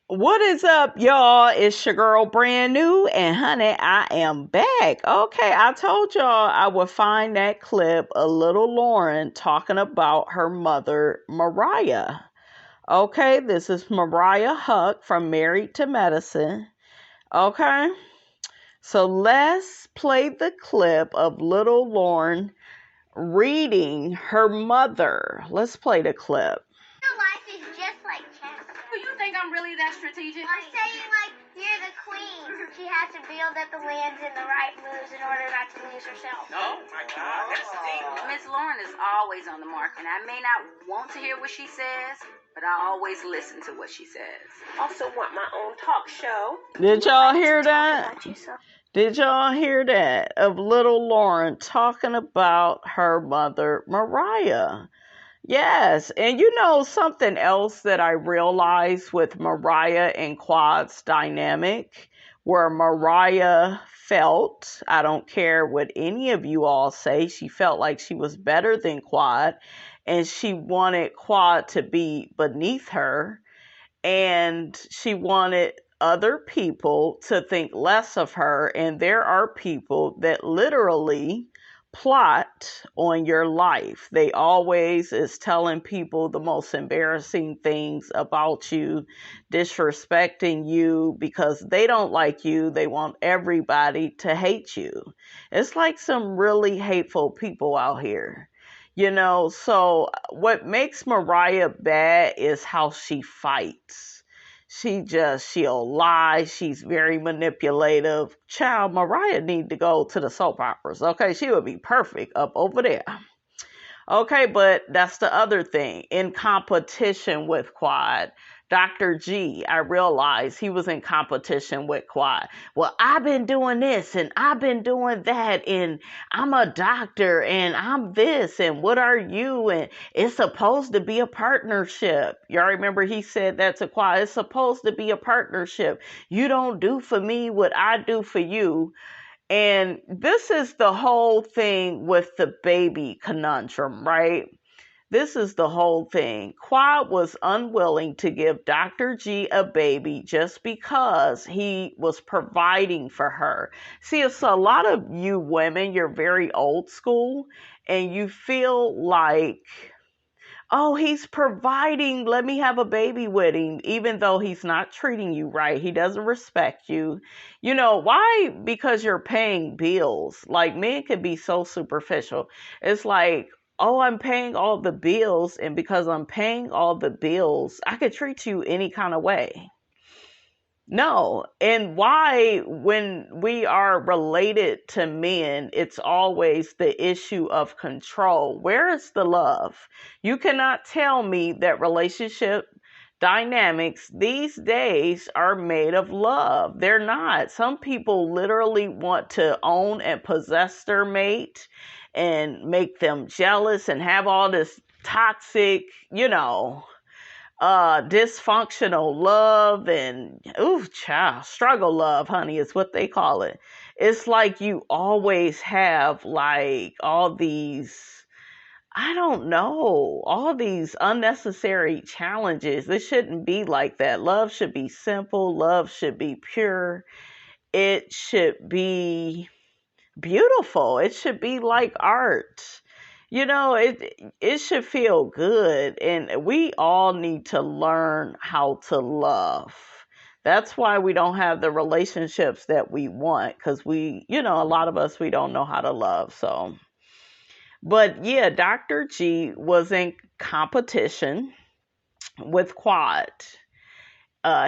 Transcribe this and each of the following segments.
What is up, y'all? It's your girl, brand new, and honey, I am back. Okay, I told y'all I would find that clip of little Lauren talking about her mother, Mariah. Okay, this is Mariah Huck from Married to Medicine. Okay, so let's play the clip of little Lauren reading her mother. Let's play the clip. Your life is just like chess. Do you think I'm really that strategic? I'm saying, like, you're the queen. She has to build up the lands in the right moves in order not to lose herself. Oh my God, that's deep. Miss Lauren is always on the mark, and I may not want to hear what she says, but I always listen to what she says. Also want my own talk show. Did y'all hear that? About yourself. Did y'all hear that? Of little Lauren talking about her mother, Mariah. Yes, and you know something else that I realized with Mariah and Quad's dynamic, where Mariah felt, I don't care what any of you all say, she felt like she was better than Quad, and she wanted Quad to be beneath her, and she wanted other people to think less of her. And there are people that literally plot on your life. They always is telling people the most embarrassing things about you, disrespecting you because they don't like you. They want everybody to hate you. It's like some really hateful people out here. You know, so what makes Mariah bad is how she fights. She'll lie. She's very manipulative. Child, Mariah need to go to the soap operas. Okay, she would be perfect up over there. Okay, but that's the other thing. In competition with Quad, Dr. G, I realized he was in competition with Quad. Well, I've been doing this and I've been doing that, and I'm a doctor and I'm this, and what are you? And it's supposed to be a partnership. Y'all remember he said that to Quad. It's supposed to be a partnership. You don't do for me what I do for you. And this is the whole thing with the baby conundrum, right? This is the whole thing. Quad was unwilling to give Dr. G a baby just because he was providing for her. See, it's a lot of you women, you're very old school, and you feel like, oh, he's providing, let me have a baby with him, even though he's not treating you right. He doesn't respect you. You know, why? Because you're paying bills. Like, men can be so superficial. It's like, oh, I'm paying all the bills, and because I'm paying all the bills, I could treat you any kind of way. No. And why, when we are related to men, it's always the issue of control. Where is the love? You cannot tell me that relationship dynamics these days are made of love. They're not. Some people literally want to own and possess their mate and make them jealous and have all this toxic, dysfunctional love and child struggle love, honey, is what they call it. It's like you always have like all these, I don't know, all these unnecessary challenges. It shouldn't be like that. Love should be simple. Love should be pure. It should be beautiful. It should be like art. It should feel good, and we all need to learn how to love. That's why we don't have the relationships that we want, because a lot of us, we don't know how to love. So, but yeah, Dr. G was in competition with Quad.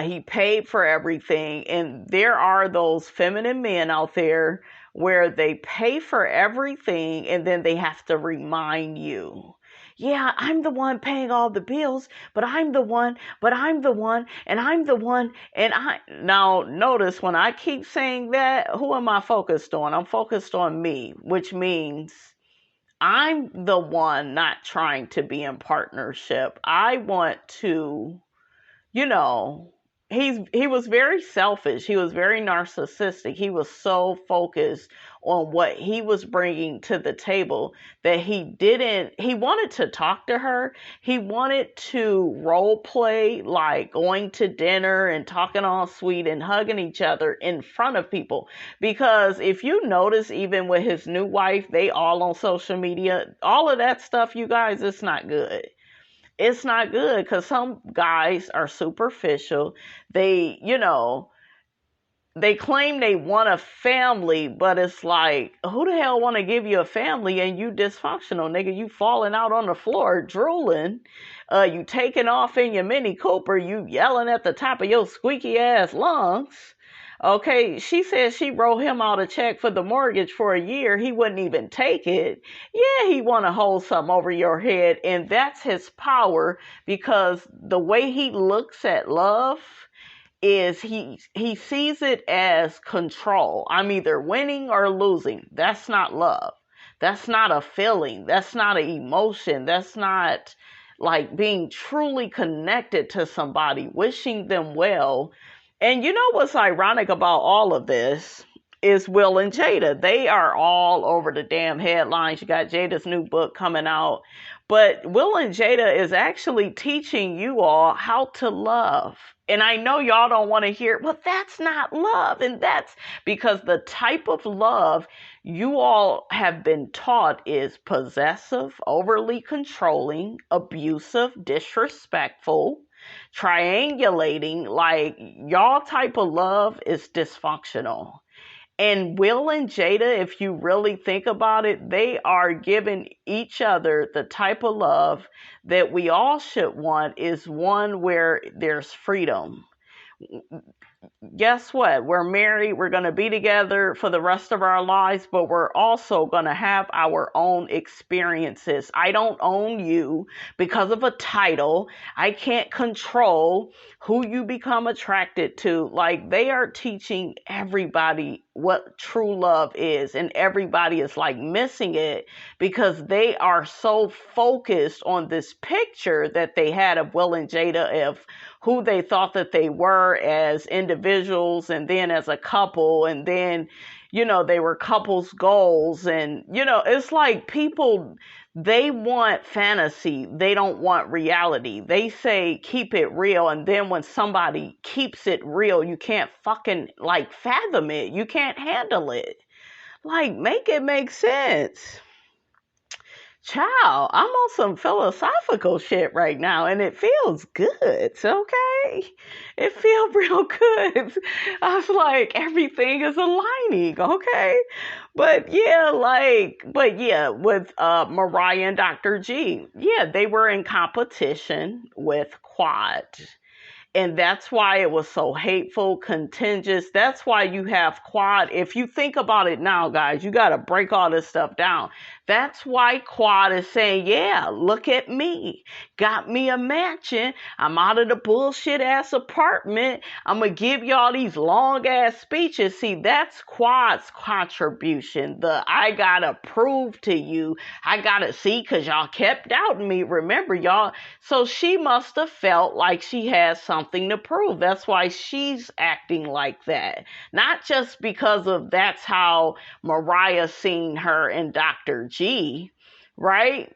He paid for everything, and there are those feminine men out there where they pay for everything and then they have to remind you, yeah, I'm the one paying all the bills, but I'm the one, and I'm the one, and I. Now, notice when I keep saying that, who am I focused on? I'm focused on me, which means I'm the one not trying to be in partnership. I want to, you know, he was very selfish. He was very narcissistic. He was so focused on what he was bringing to the table that he wanted to talk to her. He wanted to role play like going to dinner and talking all sweet and hugging each other in front of people. Because if you notice, even with his new wife, they all on social media, all of that stuff, you guys, it's not good. It's not good because some guys are superficial. They, they claim they want a family, but it's like, who the hell want to give you a family and you dysfunctional, nigga? You falling out on the floor, drooling. You taking off in your Mini Cooper. You yelling at the top of your squeaky ass lungs. Okay, she said she wrote him out a check for the mortgage for a year. He wouldn't even take it. Yeah, he want to hold something over your head, and that's his power because the way he looks at love is he sees it as control. I'm either winning or losing. That's not love. That's not a feeling. That's not an emotion. That's not like being truly connected to somebody, wishing them well. And you know what's ironic about all of this is Will and Jada. They are all over the damn headlines. You got Jada's new book coming out. But Will and Jada is actually teaching you all how to love. And I know y'all don't want to hear, well, that's not love. And that's because the type of love you all have been taught is possessive, overly controlling, abusive, disrespectful, triangulating. Like, y'all type of love is dysfunctional. And Will and Jada, if you really think about it, they are giving each other the type of love that we all should want, is one where there's freedom. Guess what? We're married. We're going to be together for the rest of our lives, but we're also going to have our own experiences. I don't own you because of a title. I can't control who you become attracted to. Like, they are teaching everybody what true love is, and everybody is like missing it because they are so focused on this picture that they had of Will and Jada, of who they thought that they were as individuals, and then as a couple, and then, they were couples goals. And, it's like people, they want fantasy. They don't want reality. They say, keep it real. And then when somebody keeps it real, you can't fucking like fathom it. You can't handle it. Like, make it make sense. Child, I'm on some philosophical shit right now, and it feels good, okay? It feels real good. I was like, everything is aligning, okay? But yeah, with Mariah and Dr. G, yeah, they were in competition with Quad. And that's why it was so hateful, contentious. That's why you have Quad. If you think about it now, guys, you got to break all this stuff down. That's why Quad is saying, yeah, look at me. Got me a mansion. I'm out of the bullshit ass apartment. I'm going to give y'all these long ass speeches. See, that's Quad's contribution. I got to prove to you. I got to see, because y'all kept doubting me. Remember, y'all. So she must have felt like she has something to prove. That's why she's acting like that. Not just because of that's how Mariah seen her and Dr. G, right?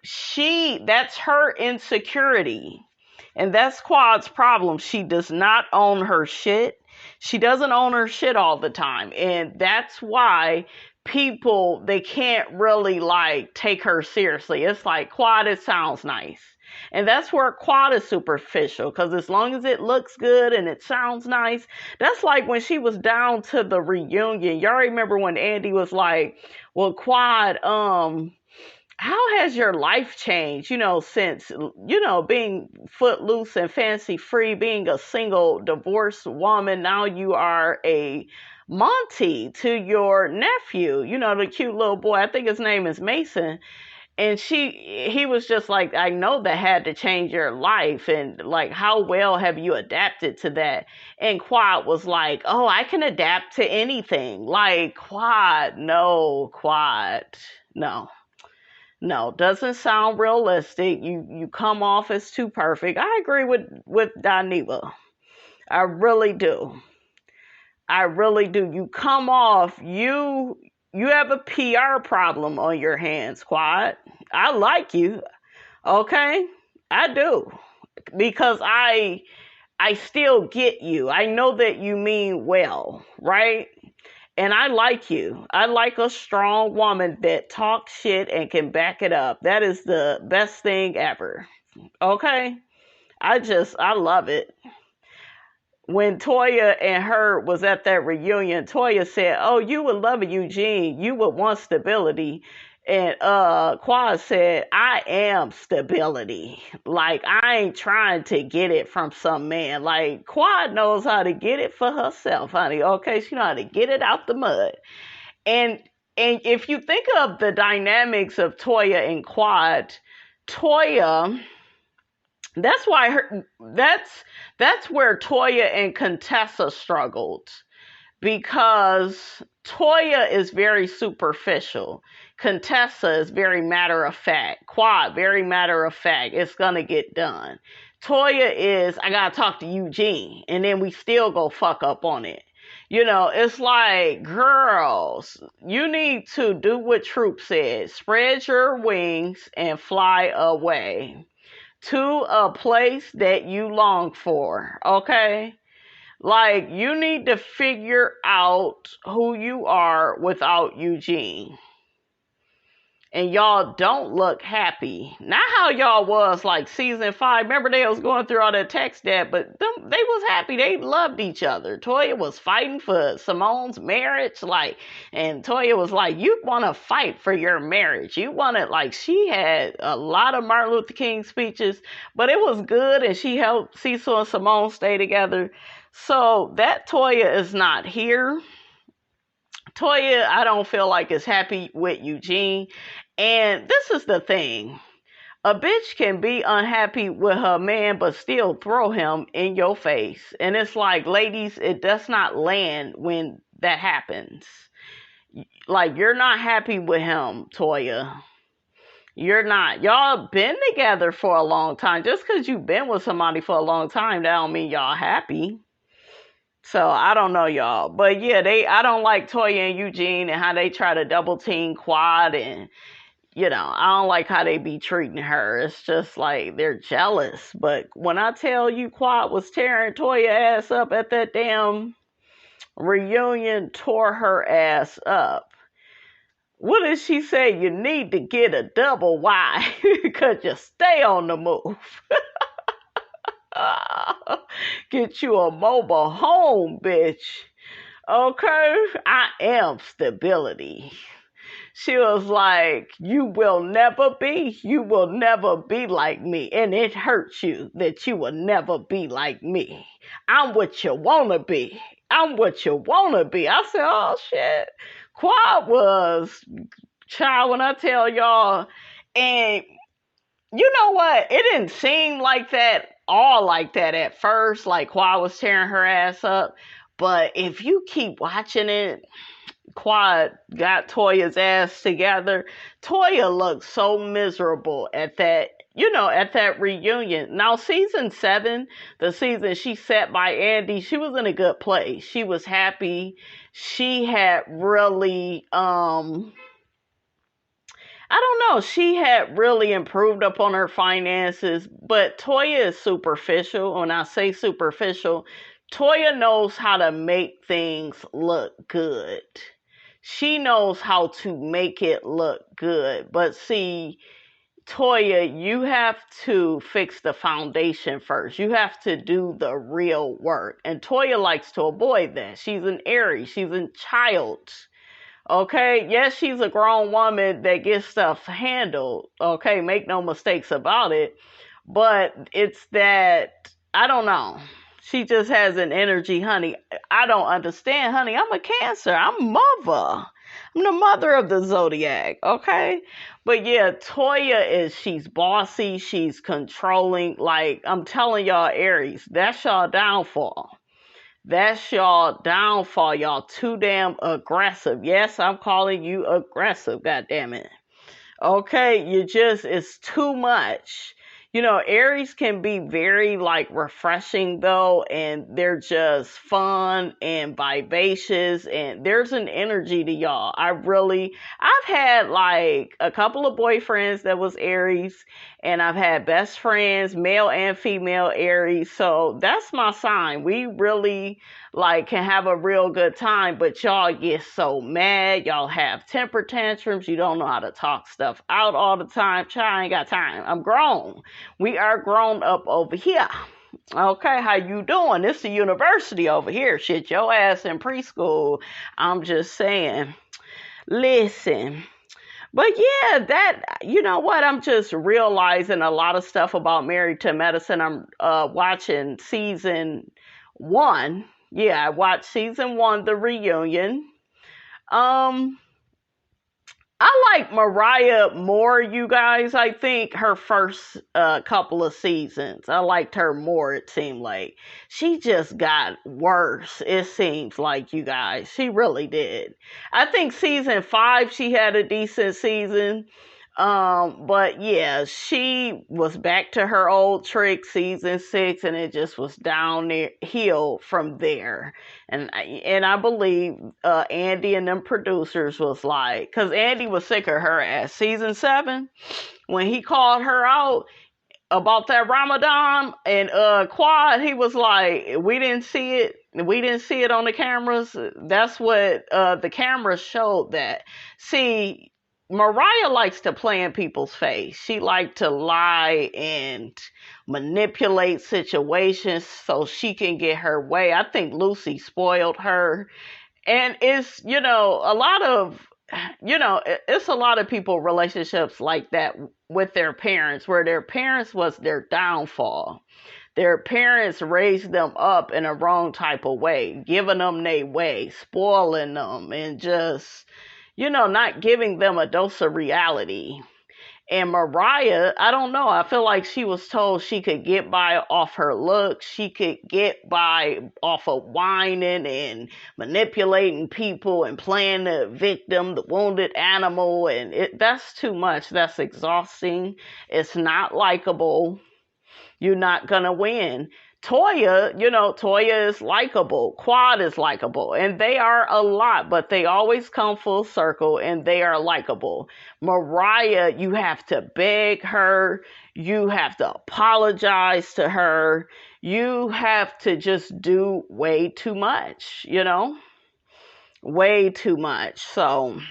That's her insecurity. And that's Quad's problem. She does not own her shit. She doesn't own her shit all the time. And that's why people, they can't really like take her seriously. It's like, Quad, it sounds nice. And that's where Quad is superficial, because as long as it looks good and it sounds nice, that's like when she was down to the reunion. Y'all remember when Andy was like, well, Quad, how has your life changed, since, being footloose and fancy free, being a single divorced woman, now you are a Monty to your nephew, the cute little boy. I think his name is Mason. And he was just like, I know that had to change your life. And like, how well have you adapted to that? And Quad was like, oh, I can adapt to anything. Like, Quad, no, doesn't sound realistic. You come off as too perfect. I agree with Daniva. I really do. I really do. You come off, you have a PR problem on your hands, Quad. I like you, okay? I do. Because I still get you. I know that you mean well, right? And I like you. I like a strong woman that talks shit and can back it up. That is the best thing ever. Okay? I love it. When Toya and her was at that reunion, Toya said, "Oh, you would love Eugene. You would want stability." And Quad said, "I am stability. Like, I ain't trying to get it from some man. Like, Quad knows how to get it for herself, honey. Okay, she know how to get it out the mud." And if you think of the dynamics of Toya and Quad, Toya, that's why that's where Toya and Contessa struggled, because Toya is very superficial. Contessa is very matter of fact. Quad, very matter of fact. It's gonna get done. Toya is, I gotta talk to Eugene, and then we still go fuck up on it. You know, it's like, girls, you need to do what Troop said. Spread your wings and fly away to a place that you long for, okay? Like, you need to figure out who you are without Eugene. And y'all don't look happy. Not how y'all was like season 5. Remember they was going through all that text that, but they was happy. They loved each other. Toya was fighting for Simone's marriage. Like, and Toya was like, you want to fight for your marriage. You want it, like, she had a lot of Martin Luther King speeches, but it was good, and she helped Cecil and Simone stay together. So that Toya is not here. Toya, I don't feel like is happy with Eugene. And this is the thing. A bitch can be unhappy with her man, but still throw him in your face. And it's like, ladies, it does not land when that happens. Like, you're not happy with him, Toya. You're not. Y'all been together for a long time. Just because you've been with somebody for a long time, that don't mean y'all happy. So, I don't know, y'all. But yeah, I don't like Toya and Eugene and how they try to double team Quad, and, you know, I don't like how they be treating her. It's just like they're jealous. But when I tell you Quad was tearing Toya ass up at that damn reunion, tore her ass up. What did she say? You need to get a double wide because you stay on the move. Get you a mobile home, bitch. Okay? I am stability. She was like, you will never be like me. And it hurts you that you will never be like me. I'm what you want to be. I'm what you want to be. I said, oh, shit. Quad was, child, when I tell y'all, and you know what? It didn't seem like that, all like that at first, like Quad was tearing her ass up. But if you keep watching it, Quad got Toya's ass together. Toya looked so miserable at that, at that reunion. Now, season 7, the season she sat by Andy, she was in a good place. She was happy. She had really, I don't know, she had really improved upon her finances, but Toya is superficial. When I say superficial, Toya knows how to make things look good. She knows how to make it look good. But see, Toya, you have to fix the foundation first. You have to do the real work. And Toya likes to avoid that. She's an Aries. She's a child. Okay? Yes, she's a grown woman that gets stuff handled. Okay? Make no mistakes about it. But it's that, I don't know. She just has an energy, honey. I don't understand, honey. I'm a Cancer. I'm mother. I'm the mother of the zodiac, okay? But yeah, Toya she's bossy. She's controlling. Like, I'm telling y'all, Aries, that's y'all downfall. That's y'all downfall. Y'all too damn aggressive. Yes, I'm calling you aggressive, goddammit. Okay? It's too much. Aries can be very like refreshing though, and they're just fun and vivacious, and there's an energy to y'all. I've had like a couple of boyfriends that was Aries, and I've had best friends, male and female Aries. So that's my sign. We really like can have a real good time, but y'all get so mad. Y'all have temper tantrums. You don't know how to talk stuff out all the time. Child, I ain't got time. I'm grown. We are grown up over here. Okay, how you doing? It's the university over here. Shit, your ass in preschool. I'm just saying. Listen. But yeah, you know what? I'm just realizing a lot of stuff about Married to Medicine. I'm watching season 1. Yeah, I watched season 1, the reunion. I like Mariah more, you guys. I think her first couple of seasons, I liked her more, it seemed like. She just got worse, it seems like, you guys. She really did. I think season 5, she had a decent season. But yeah, she was back to her old trick season 6, and it just was downhill from there. And I believe Andy and them producers was like, because Andy was sick of her ass. Season 7, when he called her out about that Ramadan and Quad, he was like, we didn't see it. We didn't see it on the cameras. That's what the cameras showed that. See, Mariah likes to play in people's face. She likes to lie and manipulate situations so she can get her way. I think Lucy spoiled her. And it's, it's a lot of people relationships like that with their parents, where their parents was their downfall. Their parents raised them up in a wrong type of way, giving them their way, spoiling them, and just, not giving them a dose of reality. And Mariah, I don't know. I feel like she was told she could get by off her looks. She could get by off of whining and manipulating people and playing the victim, the wounded animal. And that's too much. That's exhausting. It's not likable. You're not going to win. Toya is likable. Quad is likable. And they are a lot, but they always come full circle and they are likable. Mariah, you have to beg her. You have to apologize to her. You have to just do way too much, Way too much. So,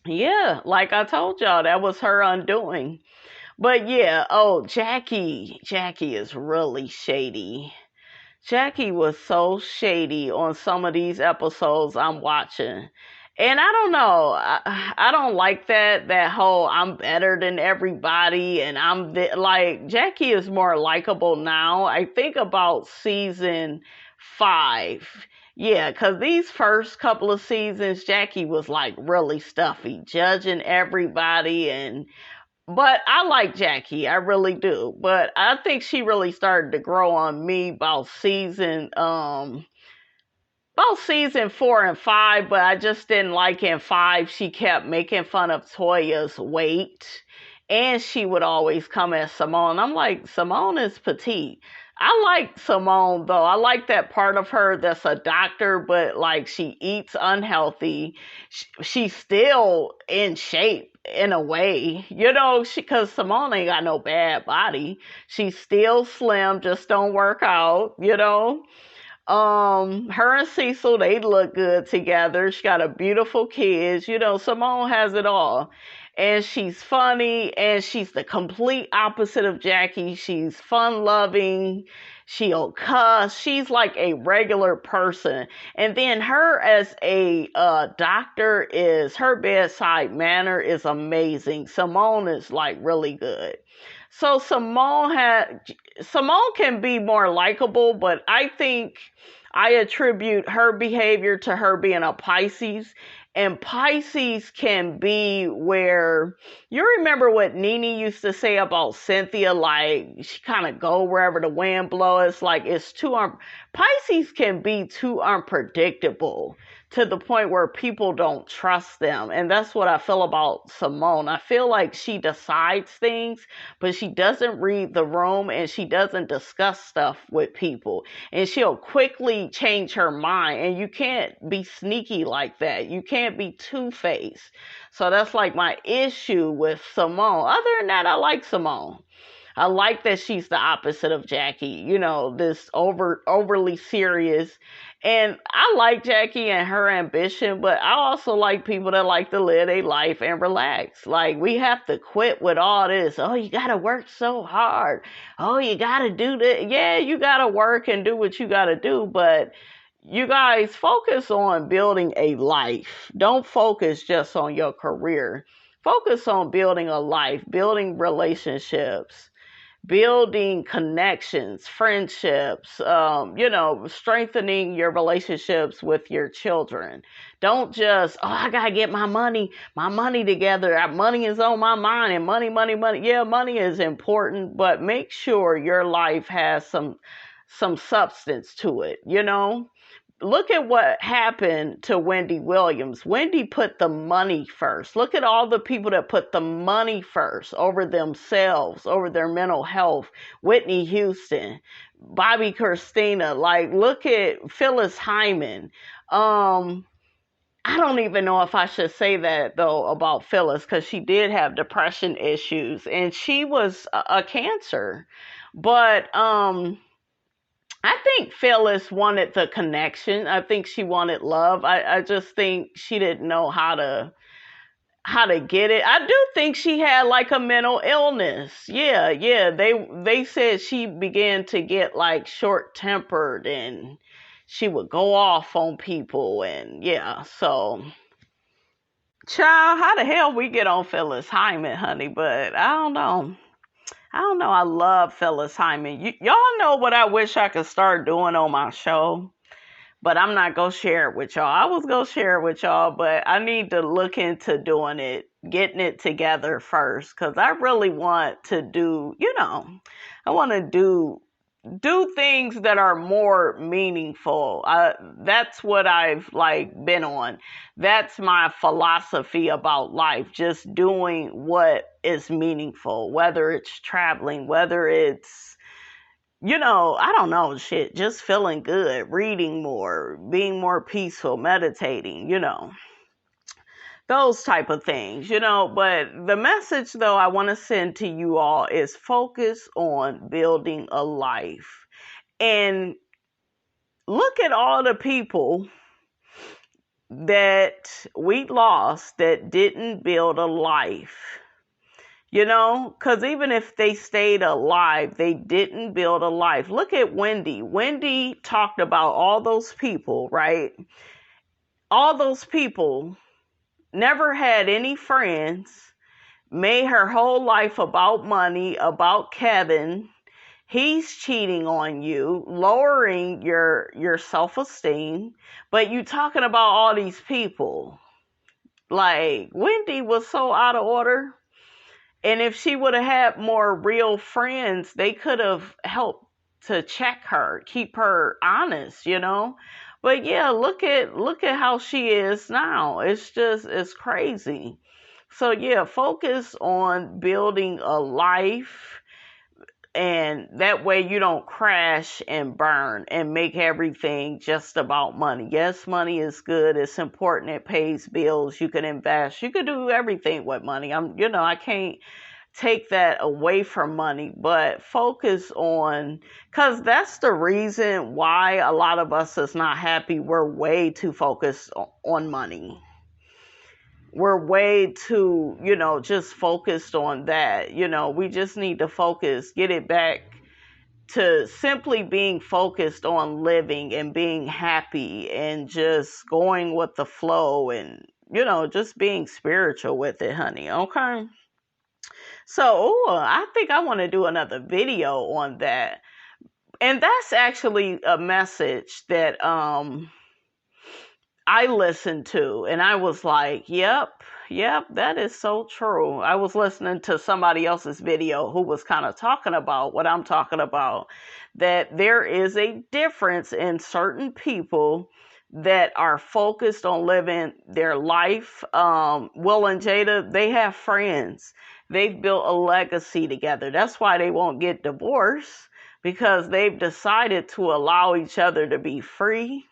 yeah, like I told y'all, that was her undoing. But yeah, Jackie is really shady. Jackie was so shady on some of these episodes I'm watching. And I don't know, I don't like that whole I'm better than everybody and Jackie is more likable now. I think about season 5. Yeah, because these first couple of seasons, Jackie was like really stuffy, judging everybody but I like Jackie, I really do. But I think she really started to grow on me about season 4 and 5. But I just didn't like in 5. She kept making fun of Toya's weight, and she would always come at Simone. I'm like, Simone is petite. I like Simone though. I like that part of her that's a doctor, but like she eats unhealthy. She's still in shape in a way, because Simone ain't got no bad body. She's still slim, just don't work out, Her and Cecil, they look good together. She got a beautiful kid. Simone has it all. And she's funny, and she's the complete opposite of Jackie. She's fun-loving. She'll cuss. She's like a regular person. And then her as a doctor, her bedside manner is amazing. Simone is like really good. So Simone can be more likable, but I think I attribute her behavior to her being a Pisces. And Pisces can be where, you remember what Nene used to say about Cynthia, like she kind of go wherever the wind blows. Like it's too, Pisces can be too unpredictable to the point where people don't trust them. And that's what I feel about Simone. I feel like she decides things, but she doesn't read the room and she doesn't discuss stuff with people. And she'll quickly change her mind. And you can't be sneaky like that. You can't be two-faced. So that's like my issue with Simone. Other than that, I like Simone. I like that she's the opposite of Jackie, this overly serious. And I like Jackie and her ambition, but I also like people that like to live their life and relax. Like, we have to quit with all this. Oh, you got to work so hard. Oh, you got to do that. Yeah, you got to work and do what you got to do, but you guys focus on building a life. Don't focus just on your career. Focus on building a life, building relationships, building connections, friendships, strengthening your relationships with your children. Don't just, I got to get my money together. Money is on my mind, and money. Yeah, money is important, but make sure your life has some substance to it, Look at what happened to Wendy Williams. Wendy put the money first. Look at all the people that put the money first over themselves, over their mental health. Whitney Houston, Bobby Christina. Like, look at Phyllis Hyman. I don't even know if I should say that, though, about Phyllis, because she did have depression issues, and she was a cancer. But, I think Phyllis wanted the connection. I think she wanted love. I just think she didn't know how to get it. I do think she had like a mental illness. Yeah. They said she began to get like short-tempered and she would go off on people, and yeah, so child, how the hell we get on Phyllis Hyman, honey? But I don't know. I love Phyllis Hyman. Y'all know what I wish I could start doing on my show, but I'm not going to share it with y'all. I was going to share it with y'all, but I need to look into doing it, getting it together first, because I really want to do, I want to do things that are more meaningful. That's what I've been on. That's my philosophy about life. Just doing what is meaningful, whether it's traveling, whether it's, I don't know, just feeling good, reading more, being more peaceful, meditating, those type of things, but the message though I want to send to you all is focus on building a life. And look at all the people that we lost that didn't build a life, because even if they stayed alive, they didn't build a life. Look at Wendy. Wendy talked about all those people, right? All those people never had any friends, made her whole life about money, about Kevin. He's cheating on you, lowering your self-esteem, but you talking about all these people. Like, Wendy was so out of order. And if she would have had more real friends, they could have helped to check her, keep her honest, But yeah, look at how she is now. It's crazy. So yeah, focus on building a life, and that way you don't crash and burn and make everything just about money. Yes, money is good. It's important. It pays bills. You can invest. You can do everything with money. I can't take that away from money, but focus on, because that's the reason why a lot of us is not happy. We're way too focused on money. We're way too, just focused on that. We just need to focus, get it back to simply being focused on living and being happy and just going with the flow and, just being spiritual with it, honey. Okay. So, I think I want to do another video on that. And that's actually a message that I listened to, and I was like, yep, that is so true. I was listening to somebody else's video who was kind of talking about what I'm talking about, that there is a difference in certain people that are focused on living their life. Will and Jada, they have friends. They've built a legacy together. That's why they won't get divorced, because they've decided to allow each other to be free,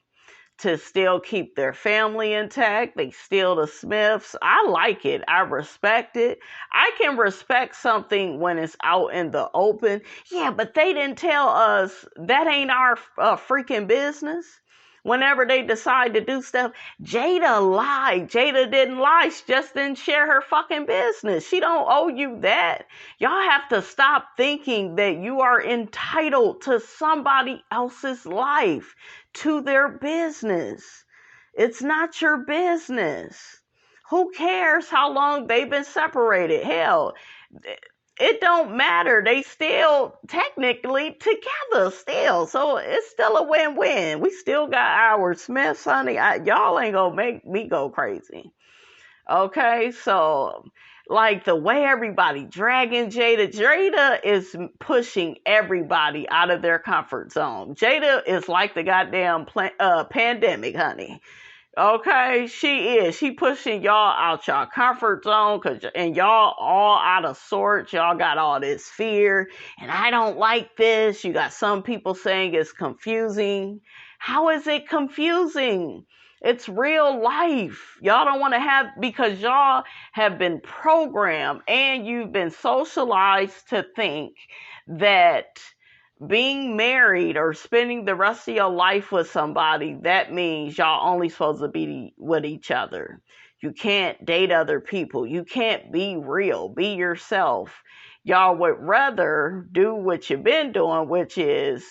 to still keep their family intact. They still the Smiths. I like it. I respect it. I can respect something when it's out in the open. Yeah, but they didn't tell us. That ain't our freaking business. Whenever they decide to do stuff, Jada lied. Jada didn't lie. She just didn't share her fucking business. She don't owe you that. Y'all have to stop thinking that you are entitled to somebody else's life, to their business. It's not your business. Who cares how long they've been separated? Hell, it don't matter. They still technically together still. So it's still a win-win. We still got our Smiths, honey. Y'all ain't gonna make me go crazy. Okay, so like the way everybody dragging Jada is pushing everybody out of their comfort zone. Jada is like the goddamn pandemic, honey. Okay, she is. She pushing y'all out y'all comfort zone, and y'all all out of sorts. Y'all got all this fear, and I don't like this. You got some people saying it's confusing. How is it confusing? It's real life. Y'all don't want to have, because y'all have been programmed and you've been socialized to think that being married or spending the rest of your life with somebody, that means y'all only supposed to be with each other. You can't date other people. You can't be real. Be yourself. Y'all would rather do what you've been doing, which is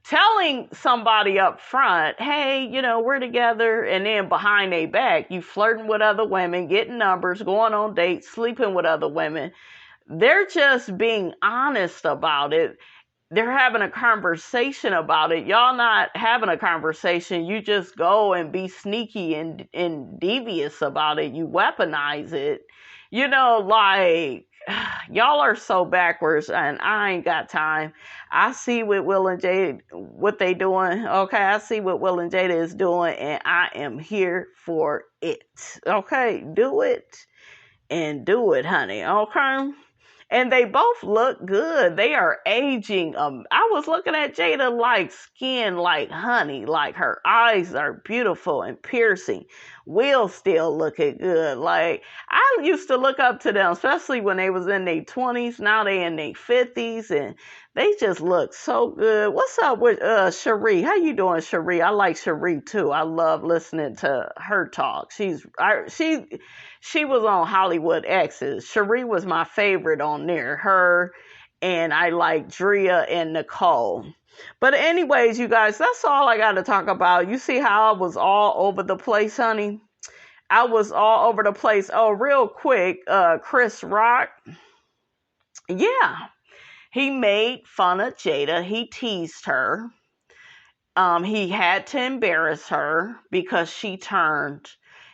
telling somebody up front, hey, we're together, and then behind their back, you flirting with other women, getting numbers, going on dates, sleeping with other women. They're just being honest about it. They're having a conversation about it. Y'all not having a conversation. You just go and be sneaky and devious about it. You weaponize it. Like, y'all are so backwards, and I ain't got time. I see what Will and Jada, what they doing. Okay, I see what Will and Jada is doing, and I am here for it. Okay, do it and do it, honey. Okay. And they both look good. They are aging. I was looking at Jada like skin like honey. Like her eyes are beautiful and piercing. Will still looking good. Like, I used to look up to them, especially when they was in their 20s. Now they in their 50s. And they just look so good. What's up with Cherie? How you doing, Cherie? I like Cherie too. I love listening to her talk. She was on Hollywood Exes. Cherie was my favorite on there. Her, and I like Drea and Nicole. But anyways, you guys, that's all I got to talk about. You see how I was all over the place, honey? I was all over the place. Oh, real quick, Chris Rock. Yeah. He made fun of Jada. He teased her. He had to embarrass her because she turned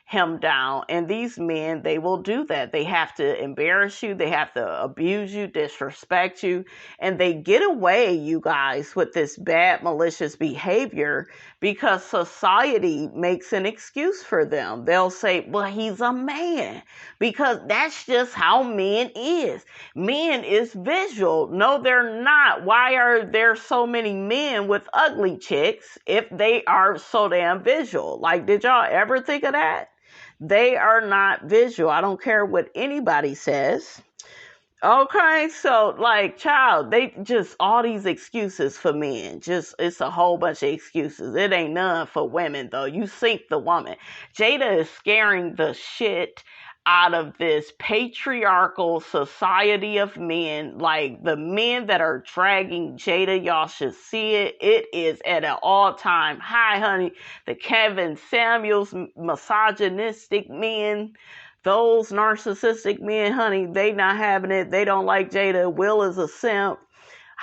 him down. And these men, they will do that. They have to embarrass you. They have to abuse you, disrespect you. And they get away, you guys, with this bad, malicious behavior because society makes an excuse for them. They'll say, well, he's a man, because that's just how men is. Men is visual. No, they're not. Why are there so many men with ugly chicks if they are so damn visual? Like, did y'all ever think of that? They are not visual. I don't care what anybody says. Okay, so like, child, they just, all these excuses for men. Just, it's a whole bunch of excuses. It ain't none for women, though. You sink the woman. Jada is scaring the shit out of this patriarchal society of men. Like, the men that are dragging Jada, y'all should see it. It is at an all-time high, honey. The Kevin Samuels misogynistic men, those narcissistic men, honey, they not having it. They don't like Jada. Will is a simp.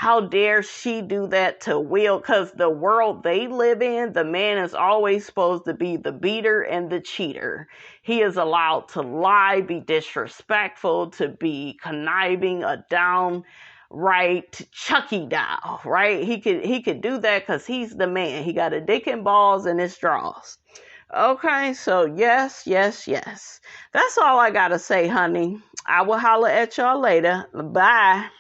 How dare she do that to Will? Because the world they live in, the man is always supposed to be the beater and the cheater. He is allowed to lie, be disrespectful, to be conniving, a downright Chucky doll, right? He could do that because he's the man. He got a dick and balls in his drawers. Okay, so yes. That's all I gotta say, honey. I will holler at y'all later. Bye.